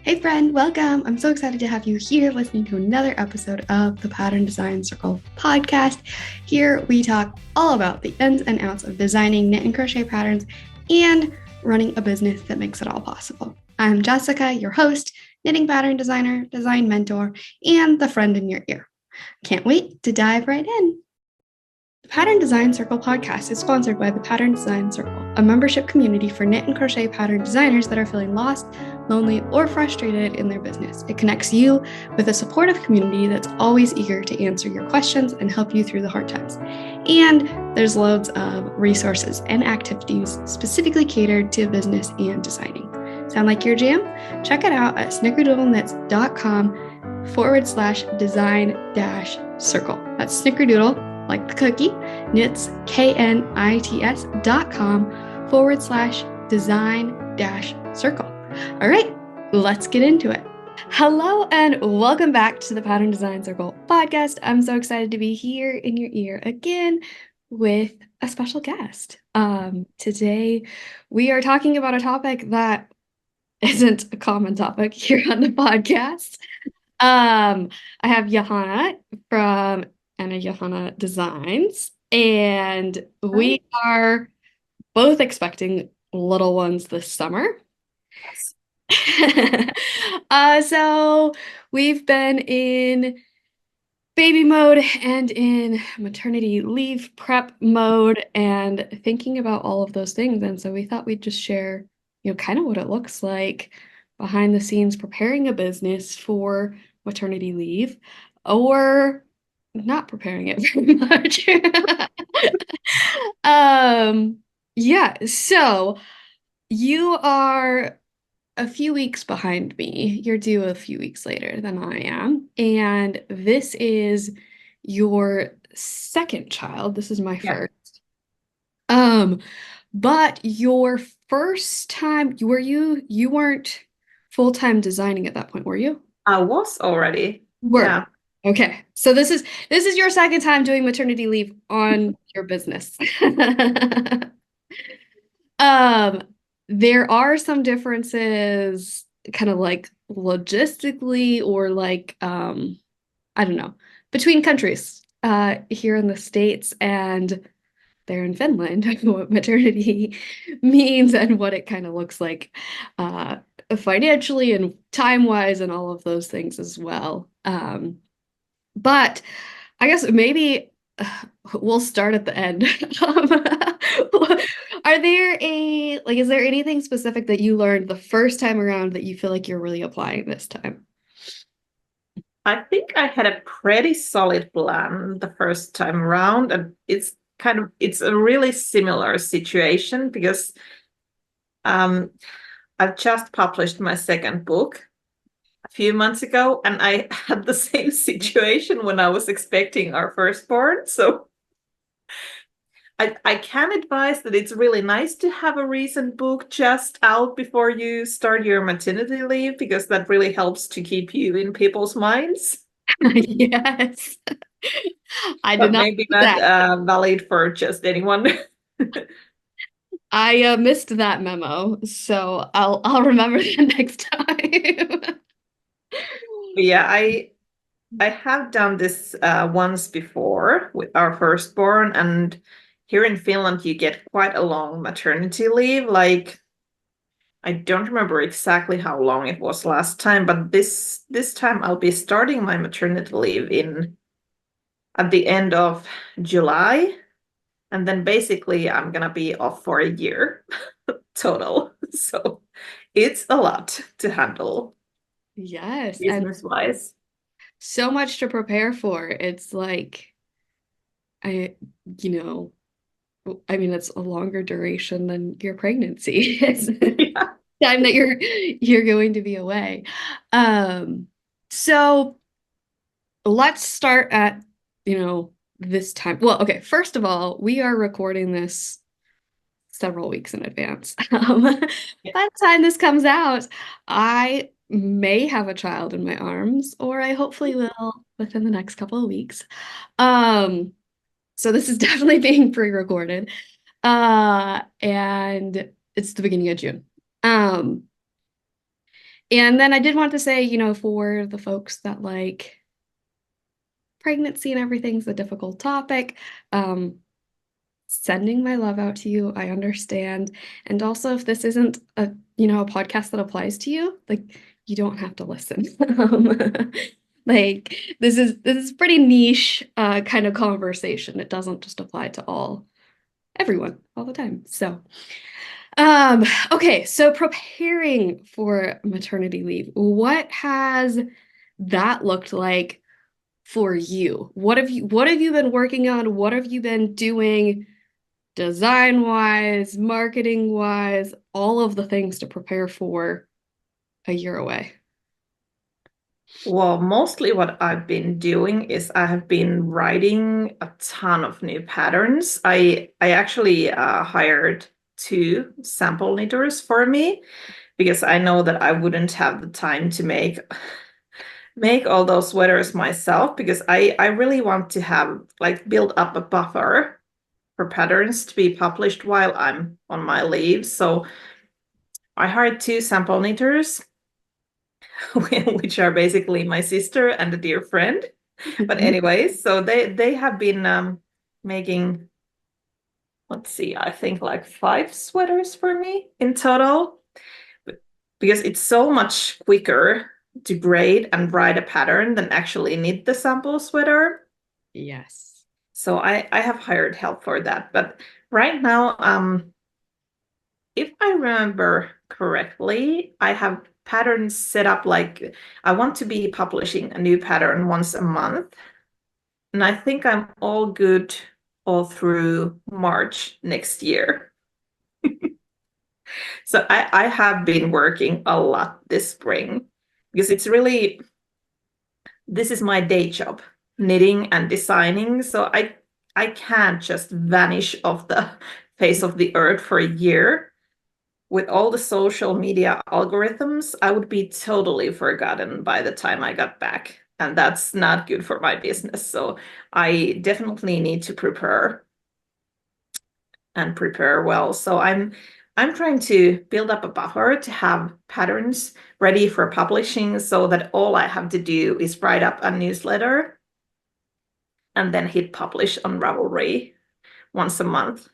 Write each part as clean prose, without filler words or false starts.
Hey friend, welcome. I'm so excited to have you here listening to another episode of the Pattern Design Circle podcast. Here we talk all about the ins and outs of designing knit and crochet patterns and running a business that makes it all possible. I'm Jessica, your host, knitting pattern designer, design mentor, and the friend in your ear. Can't wait to dive right in. The Pattern Design Circle podcast is sponsored by the Pattern Design Circle, a membership community for knit and crochet pattern designers that are feeling lost, lonely, or frustrated in their business. It connects you with a supportive community that's always eager to answer your questions and help you through the hard times. And there's loads of resources and activities specifically catered to business and designing. Sound like your jam? Check it out at snickerdoodleknits.com/design-circle. That's snickerdoodle, like the cookie, knits, knits.com/design-circle. All right, let's get into it. Hello and welcome back to the Pattern Design Circle podcast. I'm so excited to be here in your ear again with a special guest. Today we are talking about a topic that isn't a common topic here on the podcast. I have Johanna from Johanna Designs, and we are both expecting little ones this summer. So we've been in baby mode and in maternity leave prep mode and thinking about all of those things. And so we thought we'd just share, kind of what it looks like behind the scenes preparing a business for maternity leave or not preparing it very much. Yeah, so you are a few weeks behind me. You're due a few weeks later than I am. And this is your second child. This is my Yeah, first. But your first time, you weren't full-time designing at that point, were you? I was already. Were. Yeah. Okay. So this is your second time doing maternity leave on your business. Um, there are some differences kind of like logistically or like I don't know, between countries here in the States and there in Finland, what maternity means and what it kind of looks like financially and time-wise and all of those things as well. But I guess maybe we'll start at the end. Is there anything specific that you learned the first time around that you feel like you're really applying this time? I think I had a pretty solid plan the first time around, and it's a really similar situation because um I've just published my second book a few months ago, and I had the same situation when I was expecting our firstborn. So I can advise that it's really nice to have a recent book just out before you start your maternity leave because that really helps to keep you in people's minds. Yes. I did But not maybe do not that. valid for just anyone. I missed that memo, so I'll remember that next time. But yeah, I have done this once before with our firstborn, and here in Finland you get quite a long maternity leave. Like I don't remember exactly how long it was last time, but this time I'll be starting my maternity leave in at the end of July, and then basically I'm gonna be off for a year total. So it's a lot to handle Yes, and business wise. so much to prepare for. It's like I, you know, I mean, it's a longer duration than your pregnancy. It's Yeah. time that you're going to be away. So let's start at, this time. Well, okay, first of all, we are recording this several weeks in advance. By the time this comes out, I may have a child in my arms, or I hopefully will within the next couple of weeks. Um, so this is definitely being pre-recorded. And it's the beginning of June. Um, And then I did want to say, for the folks that like pregnancy and everything's a difficult topic, um, sending my love out to you. I understand. And also if this isn't a podcast that applies to you, like you don't have to listen. Like this is pretty niche kind of conversation. It doesn't just apply to everyone all the time. So okay, so preparing for maternity leave, what has that looked like for you? What have you been working on? What have you been doing design wise, marketing wise, all of the things to prepare for a year away? Well, mostly what I've been doing is I have been writing a ton of new patterns. I actually hired two sample knitters for me because I know that I wouldn't have the time to make all those sweaters myself because I really want to have like build up a buffer for patterns to be published while I'm on my leave. So I hired two sample knitters, which are basically my sister and a dear friend. But anyways, so they have been making, let's see, I think like five sweaters for me in total because it's so much quicker to braid and write a pattern than actually knit the sample sweater. Yes. So I have hired help for that. But right now, if I remember correctly, I have patterns set up like I want to be publishing a new pattern once a month. And I think I'm all good all through March next year. So I have been working a lot this spring because it's really, this is my day job, knitting and designing. So I can't just vanish off the face of the earth for a year. With all the social media algorithms, I would be totally forgotten by the time I got back. And that's not good for my business. So I definitely need to prepare and prepare well. So I'm trying to build up a buffer to have patterns ready for publishing so that all I have to do is write up a newsletter and then hit publish on Ravelry once a month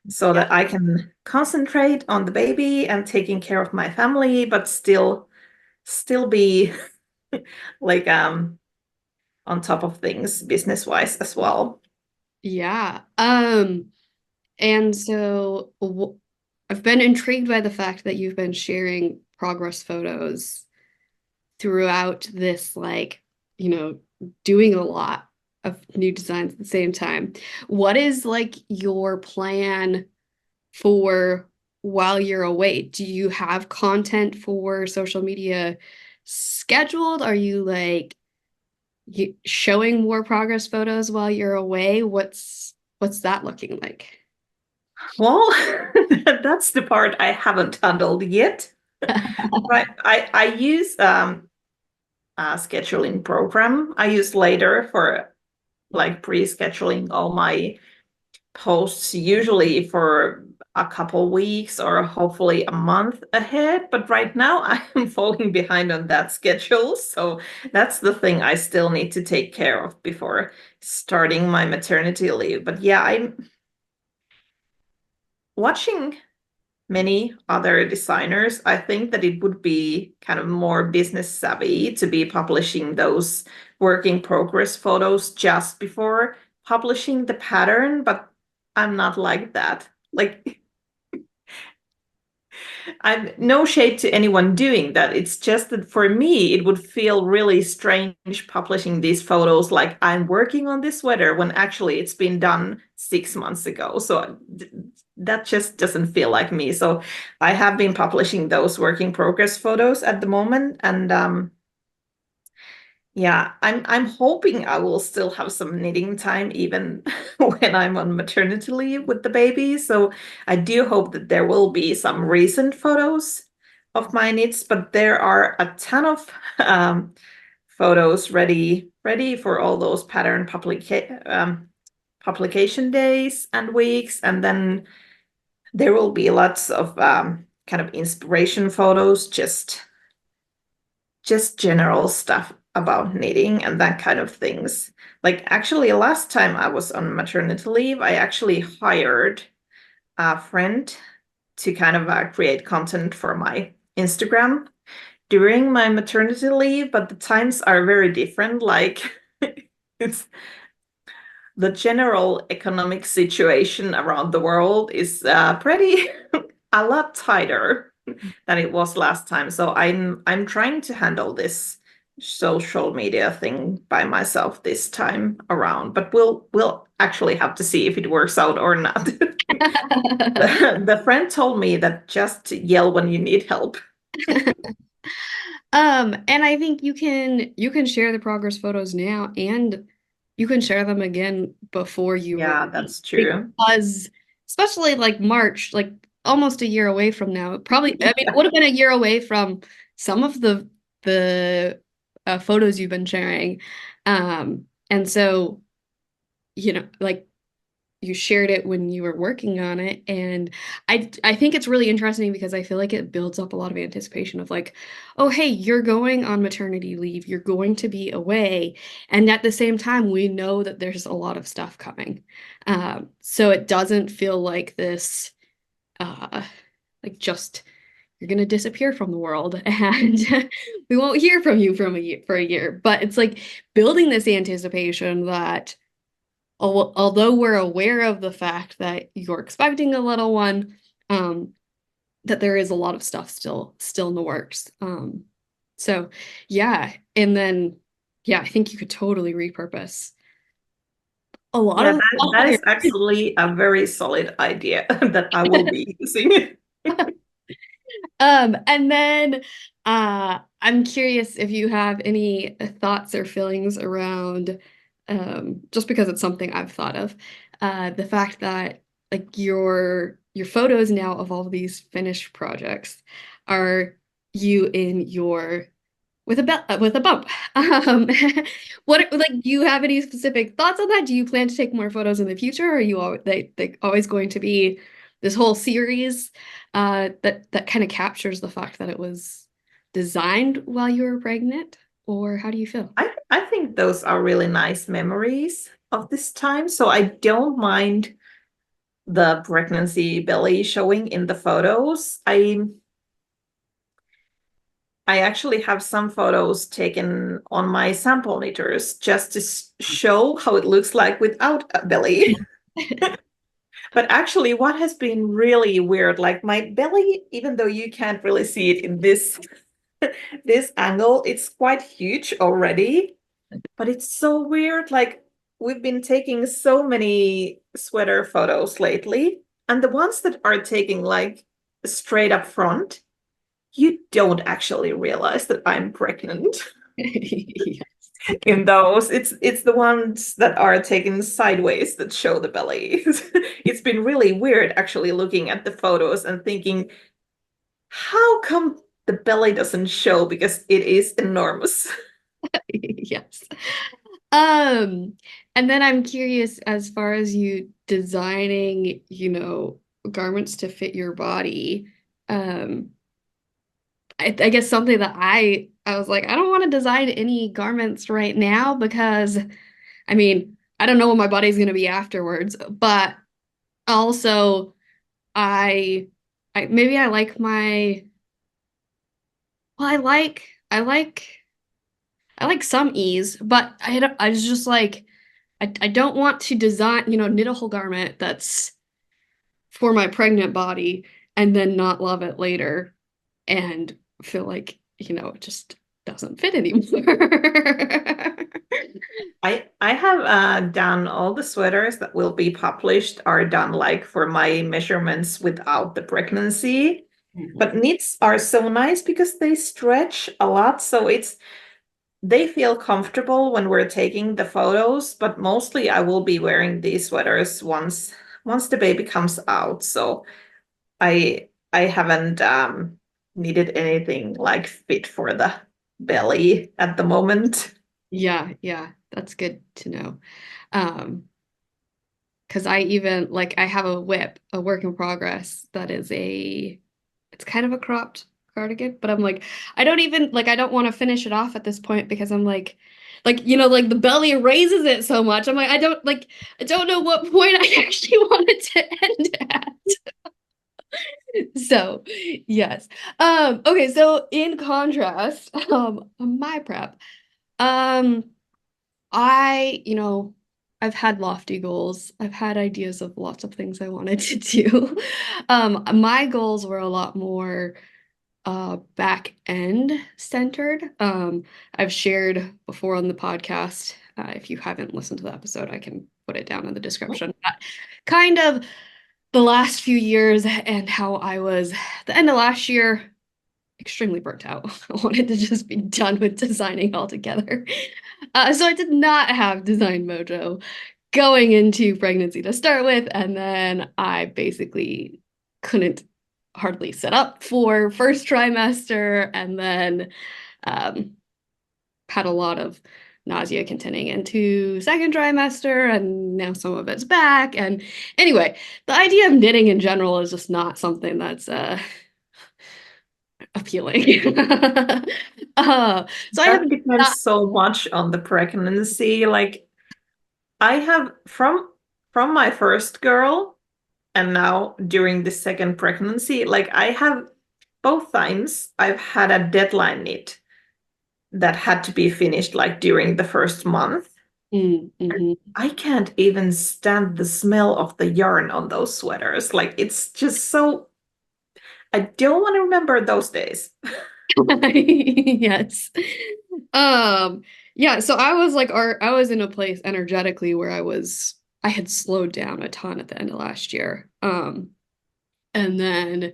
so Yeah. that I can concentrate on the baby and taking care of my family, but still be like on top of things business wise as well. Yeah. And so I've been intrigued by the fact that you've been sharing progress photos throughout this, like, doing a lot of new designs at the same time. What is like your plan for while you're away? Do you have content for social media scheduled? Are you like showing more progress photos while you're away? What's that looking like? Well, that's the part I haven't handled yet. Right. I use a scheduling program. I use later for like pre-scheduling all my posts, usually for a couple weeks or hopefully a month ahead. But right now I am falling behind on that schedule. So that's the thing I still need to take care of before starting my maternity leave. But yeah, I'm watching many other designers, I think that it would be kind of more business savvy to be publishing those work in progress photos just before publishing the pattern, but I'm not like that. Like, I'm no shade to anyone doing that. It's just that for me, it would feel really strange publishing these photos like I'm working on this sweater when actually it's been done 6 months ago. So that just doesn't feel like me. So I have been publishing those work in progress photos at the moment. And yeah, I'm hoping I will still have some knitting time even when I'm on maternity leave with the baby. So I do hope that there will be some recent photos of my knits, but there are a ton of photos ready for all those publication days and weeks, and then there will be lots of kind of inspiration photos just just general stuff about knitting and that kind of things. Like actually last time I was on maternity leave, I actually hired a friend to kind of create content for my Instagram during my maternity leave, but the times are very different. Like it's the general economic situation around the world is pretty a lot tighter than it was last time. So I'm trying to handle this social media thing by myself this time around, but we'll actually have to see if it works out or not. The friend told me that just yell when you need help. And I think you can share the progress photos now and you can share them again before you Yeah, release that's true. because especially like March, like almost a year away from now, probably I mean it Yeah. would have been a year away from some of the photos you've been sharing. And so, like you shared it when you were working on it and I think it's really interesting because I feel like it builds up a lot of anticipation of like, oh hey, you're going on maternity leave, you're going to be away, and at the same time we know that there's a lot of stuff coming, so it doesn't feel like this uh like just you're gonna disappear from the world and we won't hear from you from a year for a year, but it's like building this anticipation that although we're aware of the fact that you're expecting a little one, that there is a lot of stuff still in the works. So yeah, and then yeah, I think you could totally repurpose a lot Yeah, of the that, stuff that that is actually a very solid idea that I will be using. And then I'm curious if you have any thoughts or feelings around, just because it's something I've thought of, the fact that like your photos now of all of these finished projects are you in your with a bump. Um, what like do you have any specific thoughts on that? Do you plan to take more photos in the future, or are you they always going to be this whole series that kind of captures the fact that it was designed while you were pregnant? Or how do you feel? I think those are really nice memories of this time. So I don't mind the pregnancy belly showing in the photos. I actually have some photos taken on my sample knitters just to show how it looks like without a belly. But actually, what has been really weird, like my belly, even though you can't really see it in this angle, it's quite huge already. But it's so weird. Like we've been taking so many sweater photos lately, and the ones that are taking like straight up front, you don't actually realize that I'm pregnant Yeah. in those. It's the ones that are taken sideways that show the belly. It's been really weird actually looking at the photos and thinking, how come the belly doesn't show? Because it is enormous. Yes. Um, and then I'm curious as far as you designing, garments to fit your body. Um, I guess something that I was like, I don't want to design any garments right now because I mean, I don't know what my body's going to be afterwards, but also I I maybe I like my well, I like some ease, but I was just like I don't want to design, knit a whole garment that's for my pregnant body and then not love it later and feel like, it just doesn't fit anymore. I have done all the sweaters that will be published are done like for my measurements without the pregnancy. But Mhm. knits are so nice because they stretch a lot, so they feel comfortable when we're taking the photos, but mostly I will be wearing these sweaters once the baby comes out. So I haven't needed anything like fit for the belly at the moment. Yeah, yeah, that's good to know. Um, because I even like I have a whip, a work in progress that is it's kind of a cropped. cardigan, but I'm like, I don't even like I don't want to finish it off at this point because I'm like like the belly raises it so much. I'm like, I don't know what point I actually want it to end at. So yes. Okay, so in contrast, my prep, um, I've had lofty goals. I've had ideas of lots of things I wanted to do. My goals were a lot more back end centered. I've shared before on the podcast. If you haven't listened to the episode, I can put it down in the description. But kind of the last few years and how I was the end of last year extremely burnt out. I wanted to just be done with designing altogether. So I did not have Design Mojo going into pregnancy to start with, and then I basically couldn't hardly set up for first trimester, and then um, had a lot of nausea continuing into second trimester, and now some of it's back. And anyway, the idea of knitting in general is just not something that's appealing. So I have That not. depends so much on the pregnancy. Like I have from my first girl and now during the second pregnancy, like I have both times I've had a deadline knit that had to be finished like during the first month. Mhm. I can't even stand the smell of the yarn on those sweaters. Like it's just so I don't want to remember those days. Yes. Um, yeah, so I was like, or I was in a place energetically where I had slowed down a ton at the end of last year. And then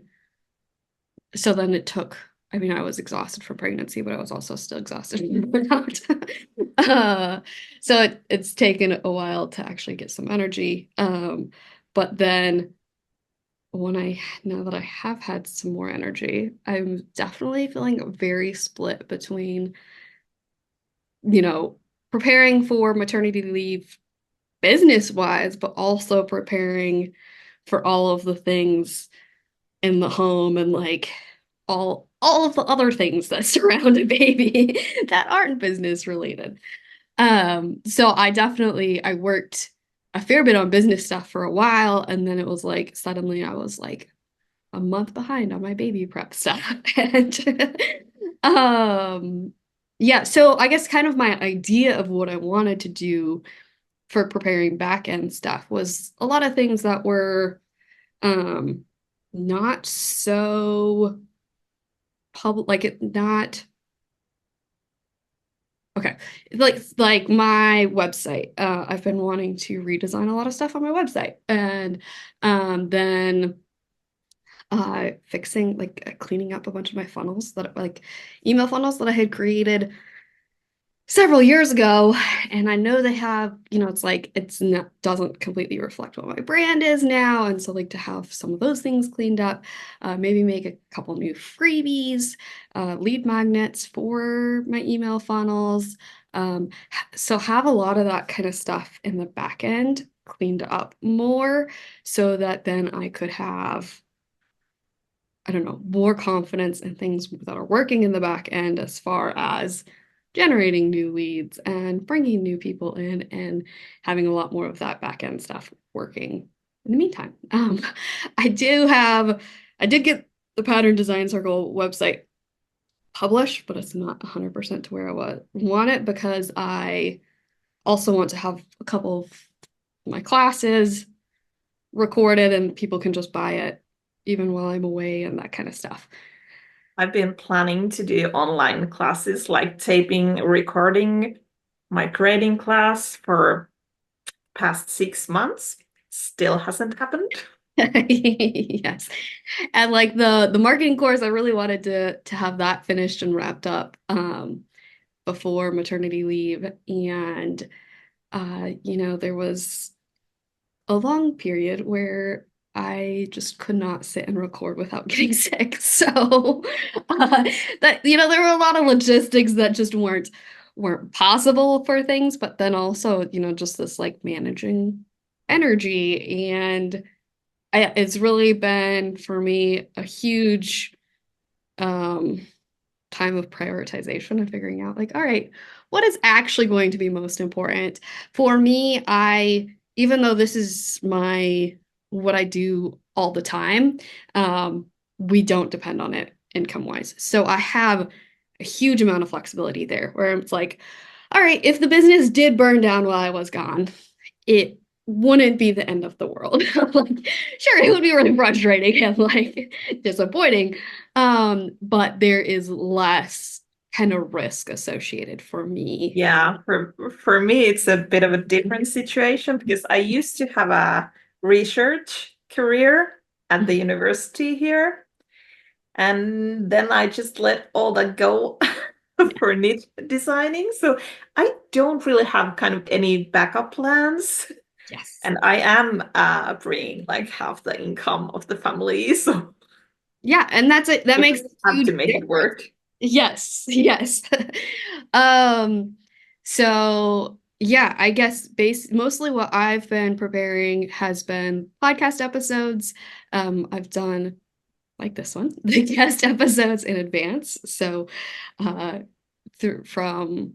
so then it took, I mean, I was exhausted from pregnancy, but I was also still exhausted from burnout. uh, so it's taken a while to actually get some energy. But then when I now that I have had some more energy, I'm definitely feeling very split between, you know, preparing for maternity leave business wise, but also preparing for all of the things in the home and like all of the other things that surround a baby that aren't business related. So I worked a fair bit on business stuff for a while, and then it was like suddenly I was like a month behind on my baby prep stuff. And um yeah, so I guess kind of my idea of what I wanted to do for preparing back end stuff was a lot of things that were um not so public, like it not okay, like my website. I've been wanting to redesign a lot of stuff on my website, and then fixing like cleaning up a bunch of my funnels that like email funnels that I had created several years ago. And I know they have, it's like it's not doesn't completely reflect what my brand is now. And so like to have some of those things cleaned up, maybe make a couple new freebies, lead magnets for my email funnels. So have a lot of that kind of stuff in the back end cleaned up more so that then I could have, I don't know, more confidence in things that are working in the back end as far as generating new leads and bringing new people in and having a lot more of that back end stuff working in the meantime. I did get the Pattern Design Circle website published, but it's not 100% to where want it because I also want to have a couple of my classes recorded and people can just buy it even while I'm away and that kind of stuff. I've been planning to do online classes like taping, recording my grading class for past 6 months. Still hasn't happened. Yes. And like the marketing course, I really wanted to have that finished and wrapped up before maternity leave. And there was a long period where I just could not sit and record without getting sick. So that there were a lot of logistics that just weren't possible for things, but then also, just this like managing energy and it's really been for me a huge um, time of prioritization and figuring out like, all right, what is actually going to be most important? For me, even though this is what I do all the time, we don't depend on it income wise. So I have a huge amount of flexibility there where it's like, all right, if the business did burn down while I was gone, it wouldn't be the end of the world. Like, sure, it would be really frustrating and like disappointing, but there is less kind of risk associated for me. Yeah, for me it's a bit of a different situation because I used to have a research career at the university here, and then I just let all that go for niche designing. So I don't really have kind of any backup plans, Yes. and I am bringing like half the income of the family, so Yeah, and that's it. That I makes a just have huge to make it difference. work. Yes, yes. Um, so yeah, I guess mostly what I've been preparing has been podcast episodes. I've done like this one, the guest episodes in advance. So uh through from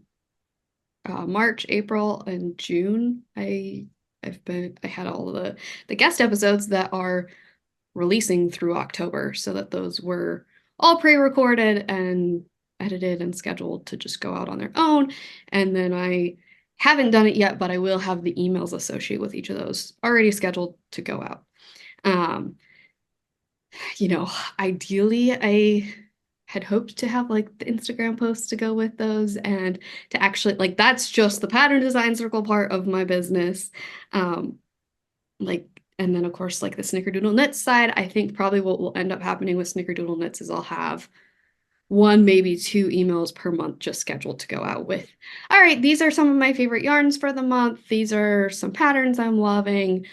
March, April, and June, I had all of the guest episodes that are releasing through October, so that those were all pre-recorded and edited and scheduled to just go out on their own. And then I haven't done it yet, but I will have the emails associated with each of those already scheduled to go out. Um, Ideally, I had hoped to have like the Instagram posts to go with those and to actually like that's just the pattern design circle part of my business. Um, like and then of course like the Snickerdoodle Knits side, I think probably what will end up happening with Snickerdoodle Knits is I'll have one, maybe two emails per month just scheduled to go out with, all right, these are some of my favorite yarns for the month. These are some patterns I'm loving.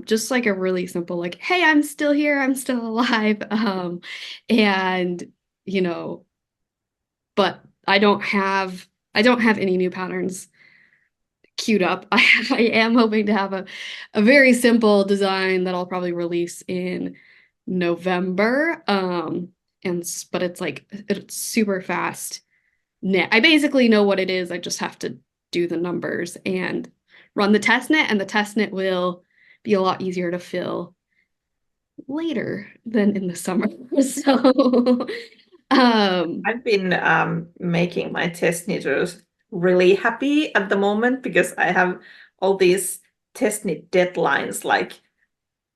Just like a really simple, like, hey, I'm still here, I'm still alive. And you know, but I don't have any new patterns queued up. I am hoping to have a very simple design that I'll probably release in November. But it's super fast knit. I basically know what it is. I just have to do the numbers and run the test knit, and the test knit will be a lot easier to fill later than in the summer. So, um, I've been making my test knitters really happy at the moment because I have all these test knit deadlines like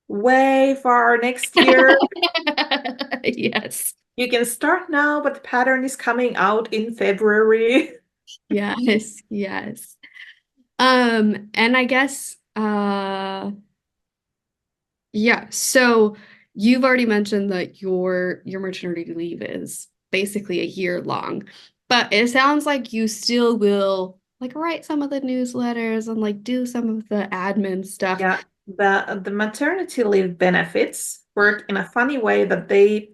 way far next year. yes, You can start now, but the pattern is coming out in February. yes, yes. And I guess yeah, so you've already mentioned that your maternity leave is basically a year long, but it sounds like you still will like write some of the newsletters and like do some of the admin stuff. Yeah, the maternity leave benefits work in a funny way that they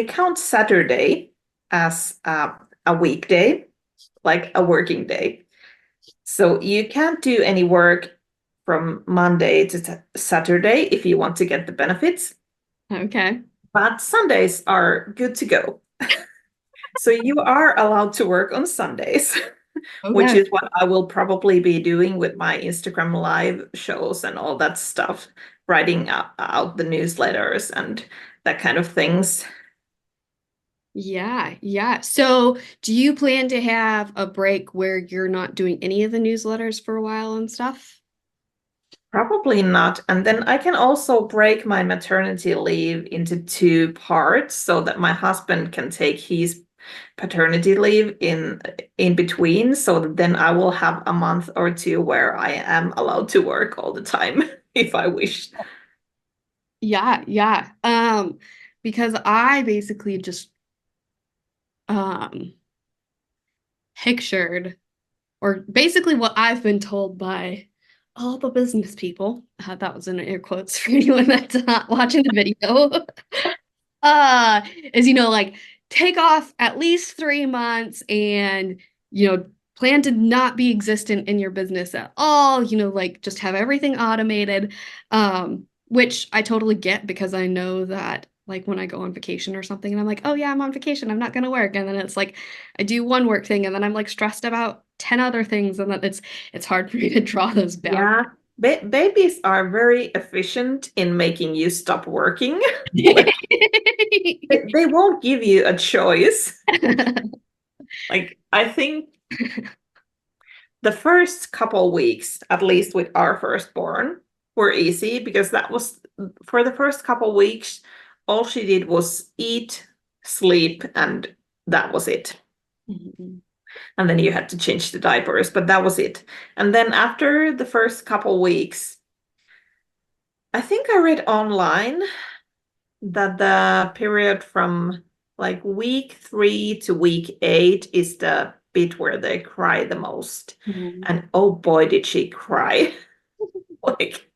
count Saturday as a weekday, like a working day. So you can't do any work from Monday to Saturday if you want to get the benefits, Okay. but Sundays are good to go. So you are allowed to work on Sundays, which Okay. is what I will probably be doing with my Instagram live shows and all that stuff, writing out the newsletters and that kind of things. Yeah, yeah. So do you plan to have a break where you're not doing any of the newsletters for a while and stuff? Probably not. And then I can also break my maternity leave into two parts so that my husband can take his paternity leave in between. So that then I will have a month or two where I am allowed to work all the time if I wish. Yeah, yeah. Because I basically just um pictured or basically what I've been told by all the business people, that was in air quotes for anyone that's not watching the video, uh, is, like take off at least 3 months and, plan to not be existent in your business at all, like just have everything automated, which I totally get because I know that like when I go on vacation or something and I'm like, oh yeah, I'm on vacation, I'm not gonna work. And then it's like I do one work thing and then I'm like stressed about 10 other things and then it's hard for me to draw those boundaries. Yeah. Babies are very efficient in making you stop working. Like they won't give you a choice. Like I think the first couple weeks, at least with our firstborn, were easy because that was for the first couple weeks, all she did was eat, sleep, and that was it. Mhm. And then you had to change the diapers, but that was it. And then after the first couple weeks, I think I read online that the period from like week 3 to week 8 is the bit where they cry the most. Mhm. And oh boy, did she cry. Like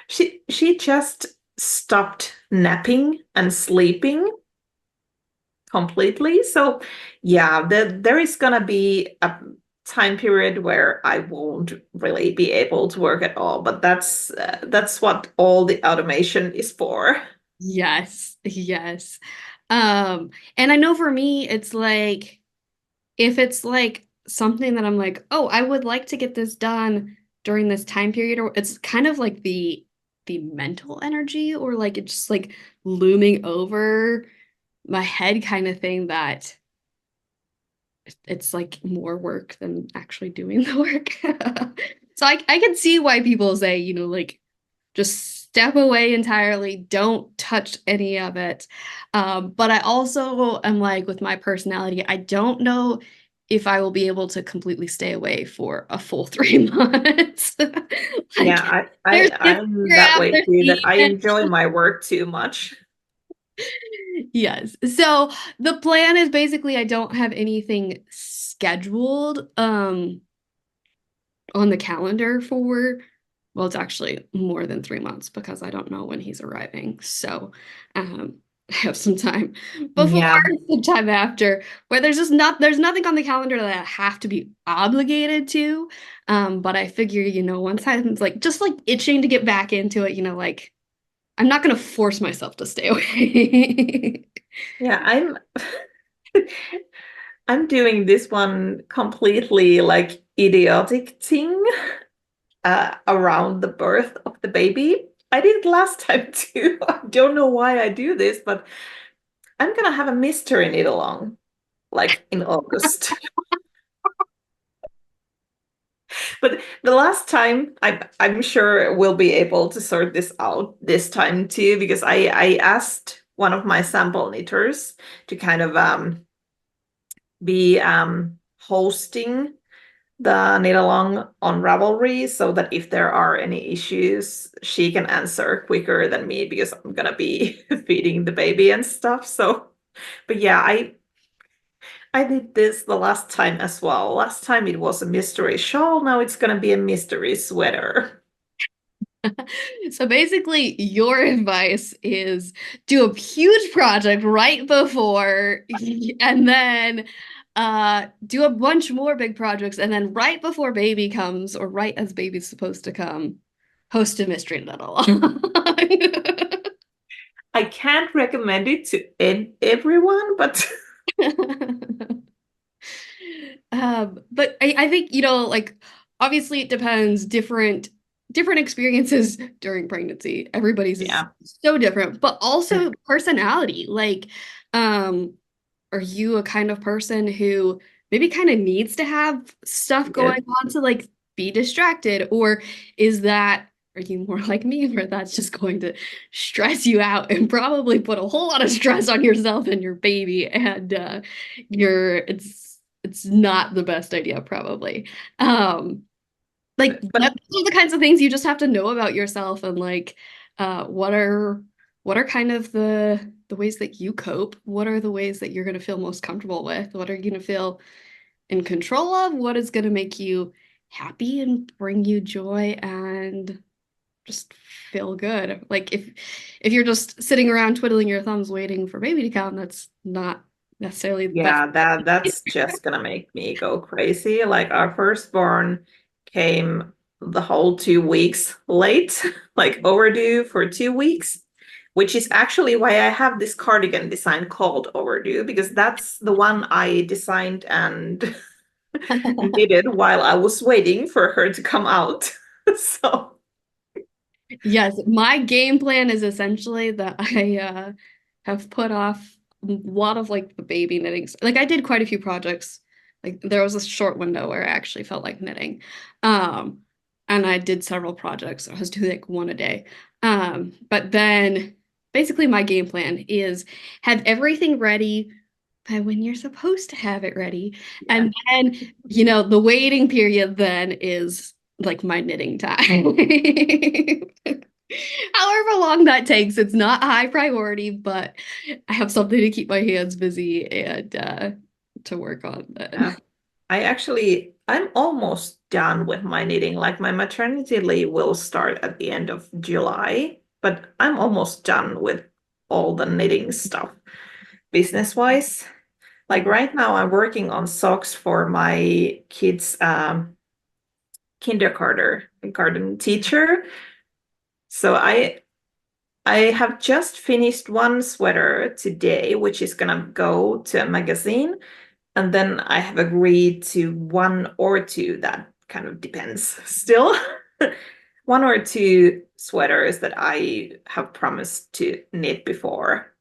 she just stopped napping and sleeping completely. So yeah, there is gonna be a time period where I won't really be able to work at all, but that's what all the automation is for. Yes, yes. And I know for me, it's like if it's like something that I'm like, oh, I would like to get this done during this time period, or it's kind of like the mental energy, or like it's just like looming over my head kind of thing that it's like more work than actually doing the work. So I can see why people say, like just step away entirely, don't touch any of it. But I also am like with my personality, I don't know if I will be able to completely stay away for a full 3 months. Yeah, Like there's kids to I'm figure that out, way there's too, that I the enjoy my work too much. yes. So the plan is basically I don't have anything scheduled on the calendar for, well, it's actually more than 3 months because I don't know when he's arriving. So I have some time before, Yeah. some time after, where there's nothing on the calendar that I have to be obligated to. But I figure, once I'm like just like itching to get back into it, like I'm not gonna force myself to stay away. Yeah, I'm doing this one completely like idiotic thing around the birth of the baby. I did it last time too. I don't know why I do this, but I'm gonna have a mystery knit along like in August. But the last time, I'm sure we'll be able to sort this out this time too, because I asked one of my sample knitters to kind of be hosting the knit along on Ravelry so that if there are any issues, she can answer quicker than me because I'm gonna be feeding the baby and stuff. So, but yeah, I did this the last time as well. Last time it was a mystery shawl. Now it's gonna be a mystery sweater. So basically, your advice is do a huge project right before, and then do a bunch more big projects, and then right before baby comes, or right as baby's supposed to come, host a mystery little. I can't recommend it to everyone, but But I think, like obviously it depends, different experiences during pregnancy. Everybody's is yeah, so different, but and also personality. Like, um, are you a kind of person who maybe kind of needs to have stuff yes. going on to like be distracted? Or are you more like me where that's just going to stress you out and probably put a whole lot of stress on yourself and your baby and it's not the best idea probably. Um like But those are the kinds of things you just have to know about yourself and like what are kind of the ways that you cope? What are the ways that you're going to feel most comfortable with? What are you going to feel in control of? What is going to make you happy and bring you joy and just feel good? Like if you're just sitting around twiddling your thumbs waiting for baby to come, that's not necessarily the best. yeah, that's just gonna make me go crazy. Like our firstborn came the whole 2 weeks late, like overdue for 2 weeks. which is actually why I have this cardigan design called Overdue, because that's the one I designed and knitted while I was waiting for her to come out. So, Yes, my game plan is essentially that I have put off a lot of like the baby knitting. Like I did quite a few projects. Like there was a short window where I actually felt like knitting. Um, and I did several projects. I was doing like one a day. But then basically my game plan is have everything ready by when you're supposed to have it ready. yeah. And then, the waiting period then is like my knitting time. However long that takes, it's not a high priority, but I have something to keep my hands busy and to work on Yeah. then. I'm almost done with my knitting. Like my maternity leave will start at the end of July, but I'm almost done with all the knitting stuff business wise. Like right now, I'm working on socks for my kids' kindergarten teacher. So I have just finished one sweater today, which is gonna go to a magazine. And then I have agreed to one or two, that kind of depends still. One or two sweaters that I have promised to knit before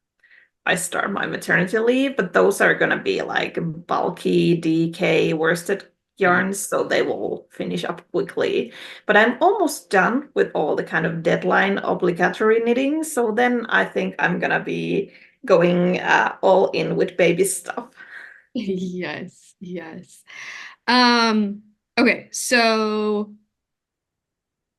I start my maternity leave, but those are going to be like bulky DK worsted Yeah. yarns, so they will finish up quickly. But I'm almost done with all the kind of deadline obligatory knitting, so then I think I'm going to be going all in with baby stuff. Yes, yes. Um, okay, so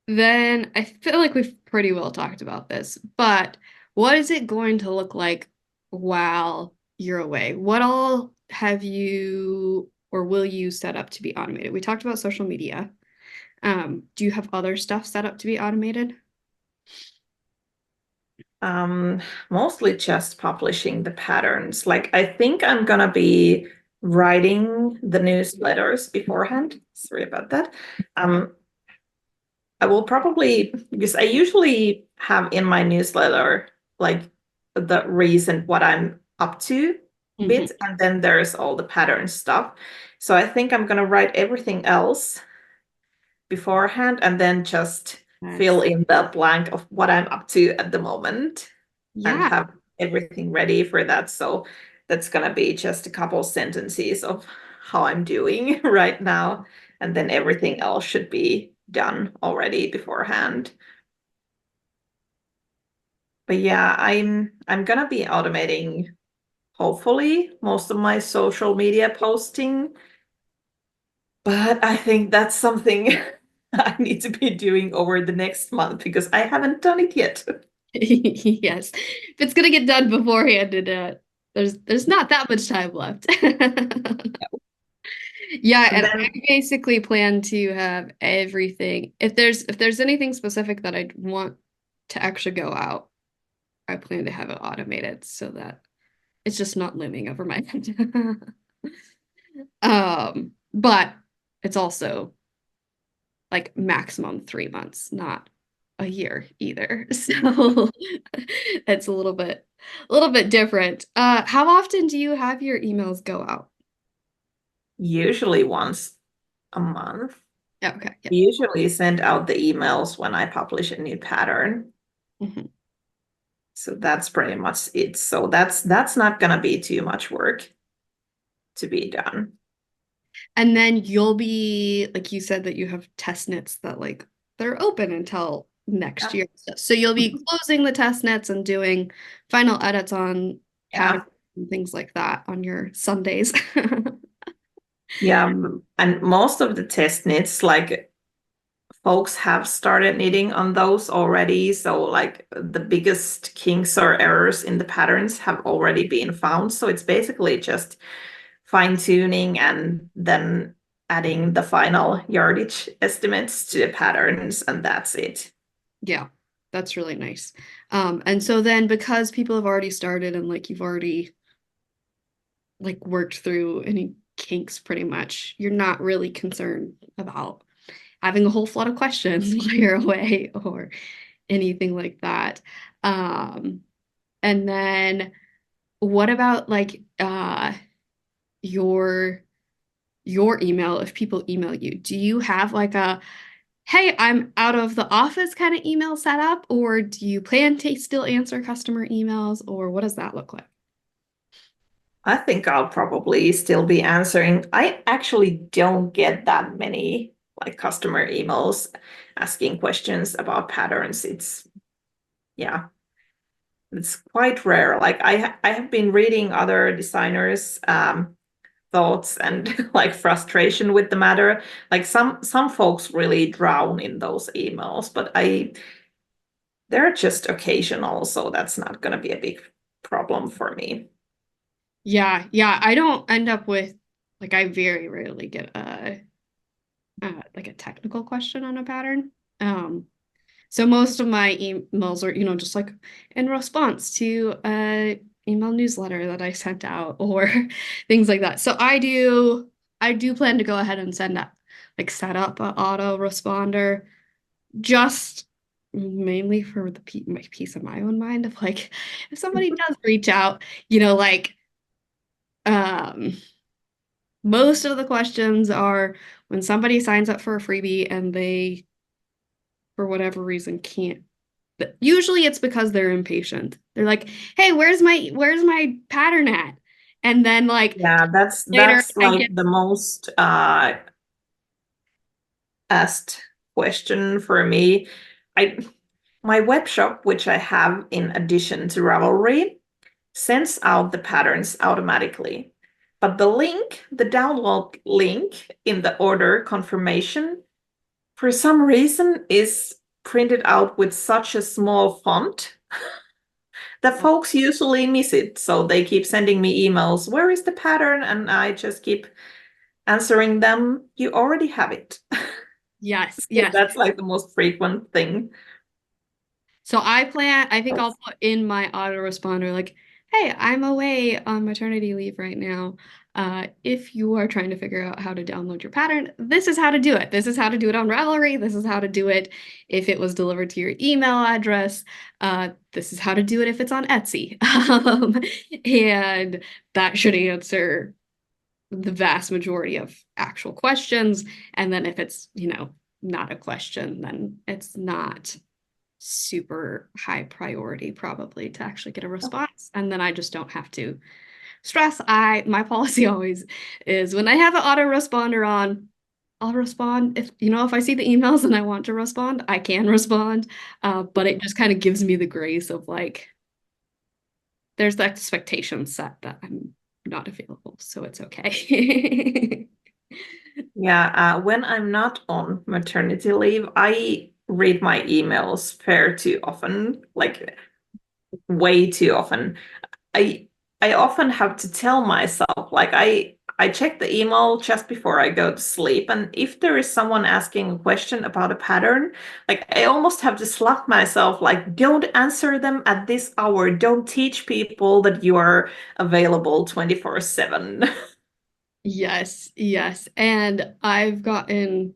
then I feel like we've pretty well talked about this, but what is it going to look like while you're away? What all have you or will you set up to be automated? We talked about social media. Do you have other stuff set up to be automated? Um, Mostly just publishing the patterns. Like I think I'm gonna be writing the newsletters beforehand. Sorry about that. Um, I will probably, because I usually have in my newsletter like the recent what I'm up to Mhm. bit, and then there's all the pattern stuff. So I think I'm gonna write everything else beforehand and then just fill Yes. in the blank of what I'm up to at the moment and Yeah. have everything ready for that. So that's gonna be just a couple sentences of how I'm doing right now, and then everything else should be done already beforehand. But yeah, I'm gonna be automating hopefully most of my social media posting, but I think that's something I need to be doing over the next month because I haven't done it yet. Yes. If it's gonna get done beforehand, there's not that much time left. Yeah, And and then I basically plan to have everything. If there's anything specific that I want to actually go out, I plan to have it automated so that it's just not looming over my head. But it's also like maximum 3 months, not a year either. So it's a little bit different. How often do you have your emails go out? usually once a month. Yeah, okay, yeah. We usually send out the emails when I publish a new pattern. Mhm. So that's pretty much it. So that's not gonna be too much work to be done. And then you'll be like you said that you have test knits that like they're open until next Yeah. year. So you'll be closing the test knits and doing final edits on patterns Yeah. and things like that on your Sundays. Yeah. And most of the test knits, like folks have started knitting on those already. So like the biggest kinks or errors in the patterns have already been found. So it's basically just fine tuning and then adding the final yardage estimates to the patterns, and that's it. Yeah, that's really nice. And so then because people have already started and like you've already like worked through any kinks pretty much, you're not really concerned about having a whole flood of questions while you're away or anything like that. Um, and then what about like your your email if people email you? Do you have like a hey, I'm out of the office kind of email set up, or do you plan to still answer customer emails, or what does that look like? I think I'll probably still be answering. I actually don't get that many like customer emails asking questions about patterns. Yeah, it's quite rare. Like I have been reading other designers' thoughts and like frustration with the matter. Like some folks really drown in those emails, but they're just occasional, so that's not going to be a big problem for me. Yeah, yeah, I don't end up with like I very rarely get like a technical question on a pattern. So most of my emails are, just like in response to a email newsletter that I sent out or things like that. So I do plan to go ahead and set up an auto responder just mainly for my peace of my own mind of like if somebody does reach out, like um most of the questions are when somebody signs up for a freebie and they for whatever reason can't. Usually it's because they're impatient. They're like, "Hey, where's my pattern at?" And then like Yeah, later that's I like get the most asked question for me. I my web shop, which I have in addition to Ravelry, sends out the patterns automatically. But the download link in the order confirmation, for some reason, is printed out with such a small font that folks usually miss it. So they keep sending me emails, where is the pattern? And I just keep answering them, you already have it. yes, So yes. that's like the most frequent thing. So I think I'll put in my autoresponder like, hey, I'm away on maternity leave right now. If you are trying to figure out how to download your pattern, this is how to do it. This is how to do it on Ravelry. This is how to do it if it was delivered to your email address. This is how to do it if it's on Etsy. And that should answer the vast majority of actual questions. And then if it's, not a question, then it's not super high priority probably to actually get a response. And then I just don't have to stress. My policy always is when I have an autoresponder on, I'll respond if I see the emails and I want to respond, I can respond. But it just kind of gives me the grace of like there's the expectation set that I'm not available, so it's okay. Yeah, when I'm not on maternity leave, I read my emails far too often, like way too often. I I often have to tell myself, like I check the email just before I go to sleep, and if there is someone asking a question about a pattern, like I almost have to slap myself, like don't answer them at this hour. Don't teach people that you are available 24/7. Yes, yes. And I've gotten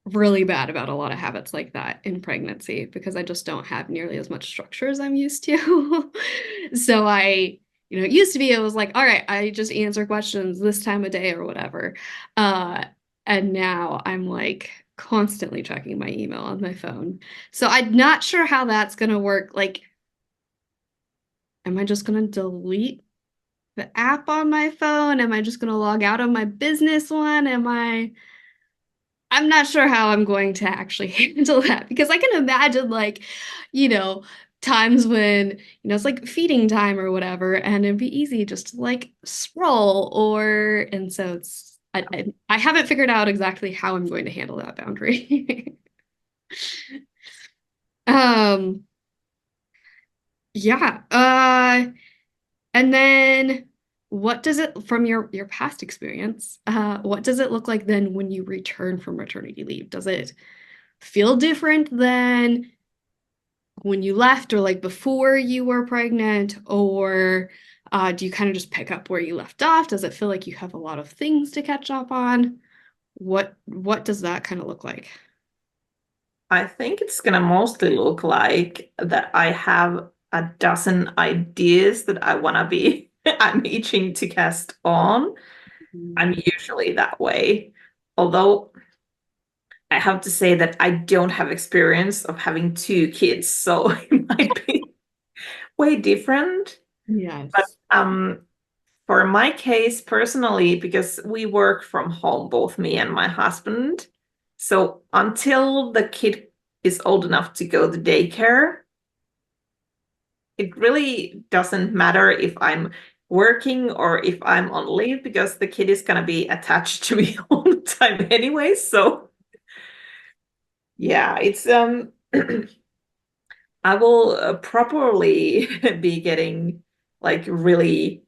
really bad about a lot of habits like that in pregnancy because I just don't have nearly as much structure as I'm used to. So it used to be it was like, all right, I just answer questions this time of day or whatever. Uh, and now I'm like constantly checking my email on my phone. So I'm not sure how that's gonna work. Like, am I just gonna delete the app on my phone? Am I just gonna log out of my business one? I'm not sure how I'm going to actually handle that because I can imagine you know, times when, it's like feeding time or whatever, and it'd be easy just to like scroll and so I haven't figured out exactly how I'm going to handle that boundary. Um, yeah. And then what does it from your past experience, what does it look like then when you return from maternity leave? Does it feel different than when you left or like before you were pregnant? Or do you kind of just pick up where you left off? Does it feel like you have a lot of things to catch up on? What does that kind of look like? I think it's gonna mostly look like that I have a dozen ideas that I wanna be I'm itching to cast on. I'm usually that way. Although I have to say that I don't have experience of having two kids, so it might be way different. But Yes. for my case personally, because we work from home, both me and my husband, so until the kid is old enough to go to daycare, it really doesn't matter if I'm working or if I'm on leave because the kid is going to be attached to me all the time anyway. So yeah, it's I will properly be getting like really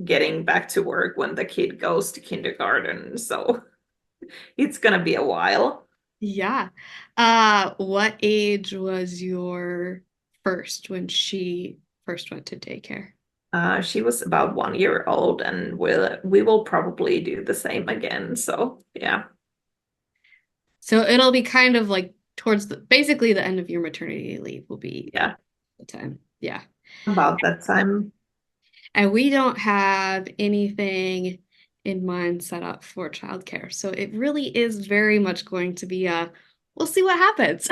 getting back to work when the kid goes to kindergarten. So it's gonna be a while. Yeah. What age was your first when she first went to daycare? She was about 1 year old, and we will probably do the same again. So yeah, So it'll be kind of like towards the basically the end of your maternity leave will be yeah, the time. Yeah. about that time. And we don't have anything in mind set up for childcare. So it really is very much going to be a we'll see what happens.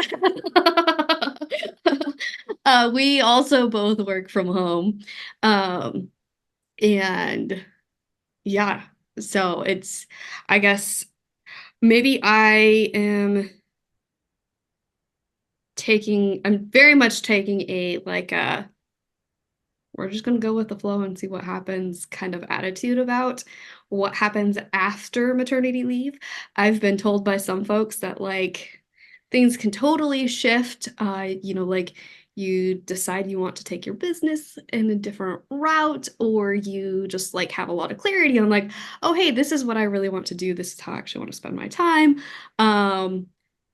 We also both work from home. Um, and yeah, so it's, I guess maybe I'm very much taking a like a we're just going to go with the flow and see what happens kind of attitude about what happens after maternity leave. I've been told by some folks that like things can totally shift. Like you decide you want to take your business in a different route, or you just like have a lot of clarity on like, oh, hey, this is what I really want to do. This is how I actually want to spend my time.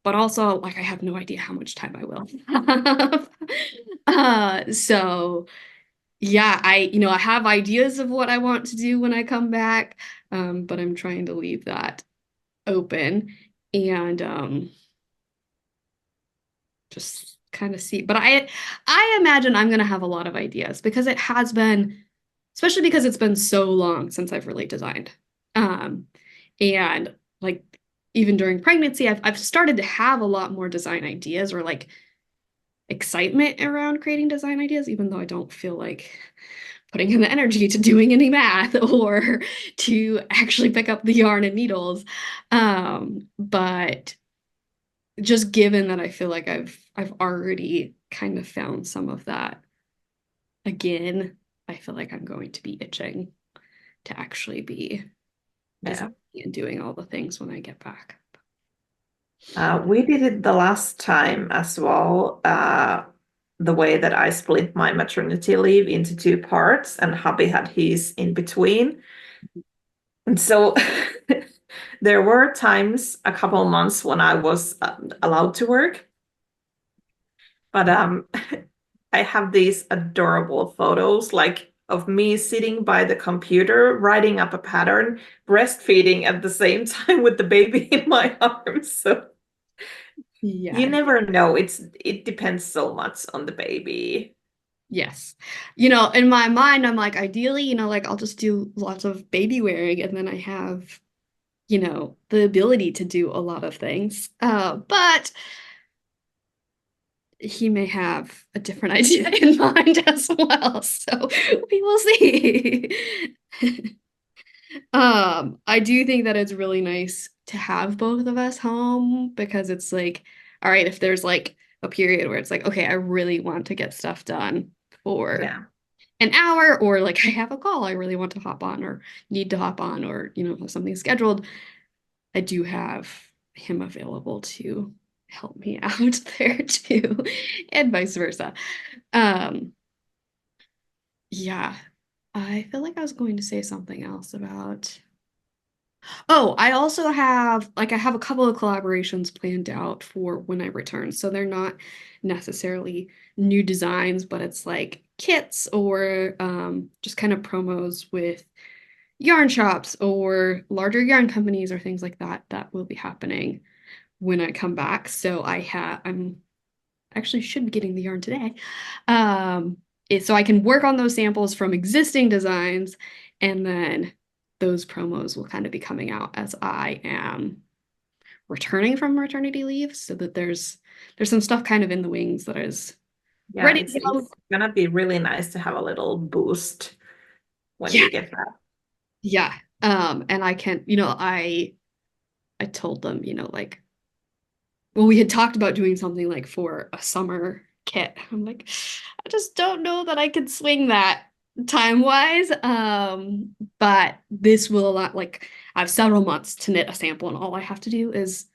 But also like I have no idea how much time I will have. So yeah, I have ideas of what I want to do when I come back, but I'm trying to leave that open and just kind of see. But I imagine I'm gonna have a lot of ideas because it has been, especially because it's been so long since I've really designed. Um, and like even during pregnancy, I've started to have a lot more design ideas or like excitement around creating design ideas, even though I don't feel like putting in the energy to doing any math or to actually pick up the yarn and needles. But just given that I feel like I've already kind of found some of that again, I feel like I'm going to be itching to actually be Yeah. designing and doing all the things when I get back. We did it the last time as well. The way that I split my maternity leave into two parts, and hubby had his in between. And so there were times, a couple of months when I was allowed to work, but I have these adorable photos, like of me sitting by the computer, writing up a pattern, breastfeeding at the same time with the baby in my arms. So you Yeah. never know. It depends so much on the baby. Yes. In my mind, I'm like, ideally, like I'll just do lots of baby wearing and then I have, the ability to do a lot of things. But he may have a different idea in mind as well. So we will see. I do think that it's really nice to have both of us home because it's like, all right, if there's like a period where it's like, okay, I really want to get stuff done for Yeah, an hour, or like I have a call I really want to hop on or need to hop on, or, have something scheduled, I do have him available to help me out there too, and vice versa. Um, yeah, I feel like I was going to say something else about. Oh, I have a couple of collaborations planned out for when I return. So they're not necessarily new designs, but it's like kits or just kind of promos with yarn shops or larger yarn companies or things like that that will be happening when I come back. So I'm actually should be getting the yarn today. Um, so I can work on those samples from existing designs, and then those promos will kind of be coming out as I am returning from maternity leave, so that there's some stuff kind of in the wings that is Yeah, ready it's to go. it's gonna be really nice to have a little boost when Yeah, you get back. yeah. And I can, I told them, like, well, we had talked about doing something like for a summer kit. I'm like, I just don't know that I could swing that time-wise. But this will allow, like, I have several months to knit a sample, and all I have to do is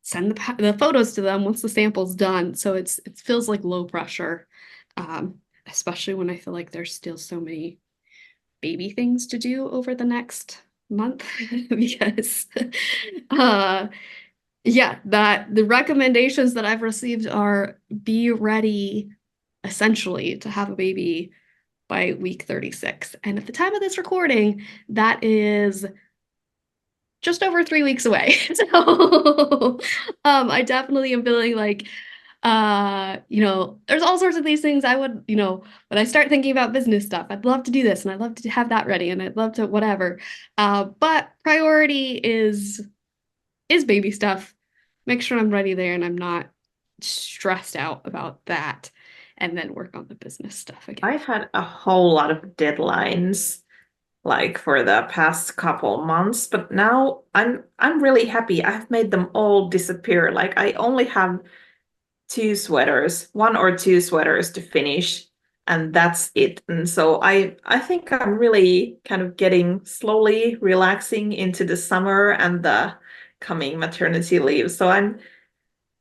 send the photos to them once the sample's done. So it feels like low pressure, especially when I feel like there's still so many baby things to do over the next month because uh yeah, that the recommendations that I've received are be ready essentially to have a baby by week 36. And at the time of this recording, that is just over 3 weeks away. So I definitely am feeling like there's all sorts of these things I would, when I start thinking about business stuff, I'd love to do this and I'd love to have that ready and I'd love to whatever. But priority is baby stuff. Make sure I'm ready there and I'm not stressed out about that, and then work on the business stuff again. I've had a whole lot of deadlines like for the past couple months, but now I'm really happy. I've made them all disappear. Like I only have two sweaters, one or two sweaters to finish, and that's it. And so I think I'm really kind of getting slowly relaxing into the summer and the coming maternity leave. So I'm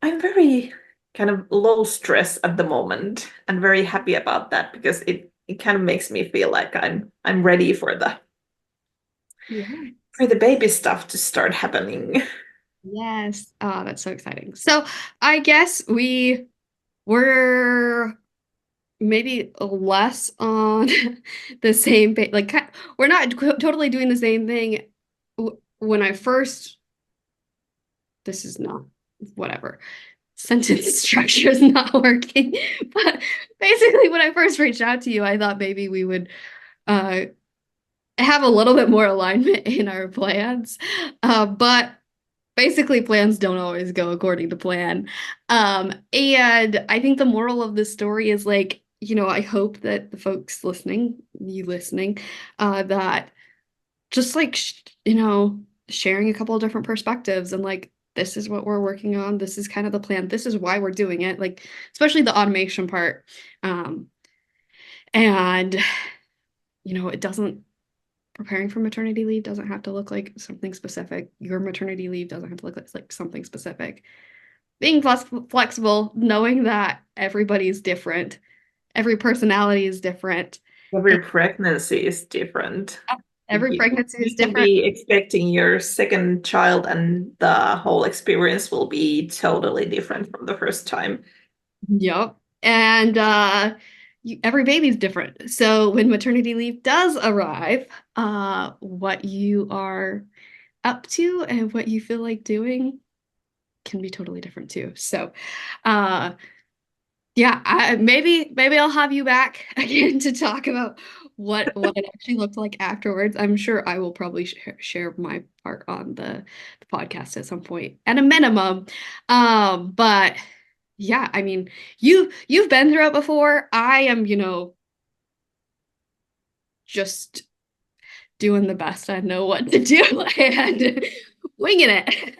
very kind of low stress at the moment and very happy about that because it kind of makes me feel like I'm ready Yeah. for the baby stuff to start happening. Yes. Oh, that's so exciting. So I guess we were maybe less on the same page. Like, we're not totally doing the same thing. When I first, this is not whatever. Sentence structure is not working. But basically, when I first reached out to you, I thought maybe we would uh, have a little bit more alignment in our plans. But basically, plans don't always go according to plan. And I think the moral of this story is like, I hope that the folks listening, you listening, that just like, sharing a couple of different perspectives and like, this is what we're working on. This is kind of the plan. This is why we're doing it. Like, especially the automation part. And, it doesn't, preparing for maternity leave doesn't have to look like something specific. Your maternity leave doesn't have to look like something specific. Being flexible, knowing that everybody's different, every personality is different, and Every pregnancy is different. every pregnancy is You can different. be expecting your second child, and the whole experience will be totally different from the first time. Yep. And every baby's different. So when maternity leave does arrive, what you are up to and what you feel like doing can be totally different too. So, uh, yeah, maybe I'll have you back again to talk about what it actually looked like afterwards. I'm sure I will probably share my part on the podcast at some point, at a minimum. But yeah, I mean, you've been through it before. I am, just doing the best I know what to do and winging it.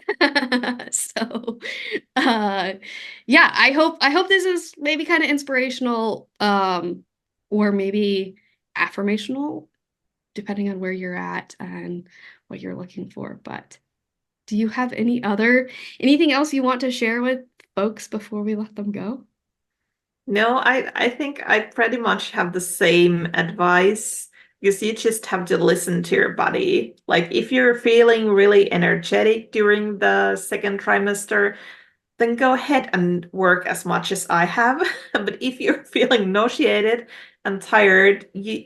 So, uh, yeah, I hope this is maybe kind of inspirational, or maybe affirmational, depending on where you're at and what you're looking for. But do you have anything else you want to share with folks before we let them go? No, I think I pretty much have the same advice because you just have to listen to your body. Like if you're feeling really energetic during the second trimester, then go ahead and work as much as I have. But if you're feeling nauseated and tired, you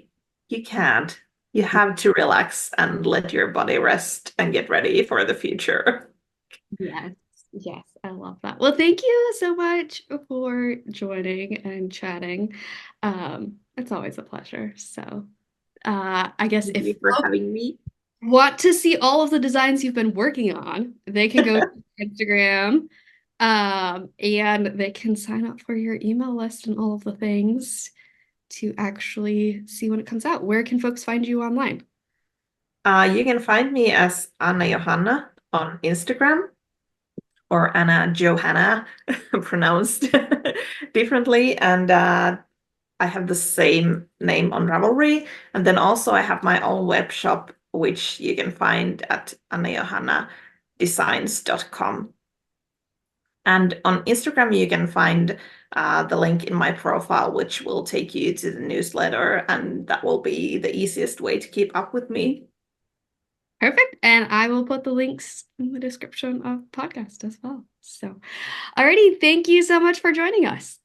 can't. You have to relax and let your body rest and get ready for the future. Yes. Yes, I love that. Well, thank you so much for joining and chatting. It's always a pleasure. So, I guess Thank if you for folks having me. want to see all of the designs you've been working on, they can go to Instagram, and they can sign up for your email list and all of the things to actually see when it comes out. Where can folks find you online? You can find me as Anna Johanna on Instagram or Anna Johanna, pronounced differently. And I have the same name on Ravelry. And then also I have my own web shop, which you can find at annajohannadesigns.com. And on Instagram, you can find the link in my profile, which will take you to the newsletter. And that will be the easiest way to keep up with me. Perfect. And I will put the links in the description of the podcast as well. So, alrighty, thank you so much for joining us.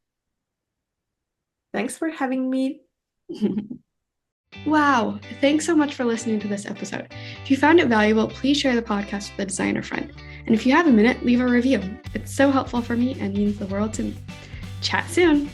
Thanks for having me. Wow, thanks so much for listening to this episode. If you found it valuable, please share the podcast with a designer friend. And if you have a minute, leave a review. It's so helpful for me and means the world to me. Chat soon.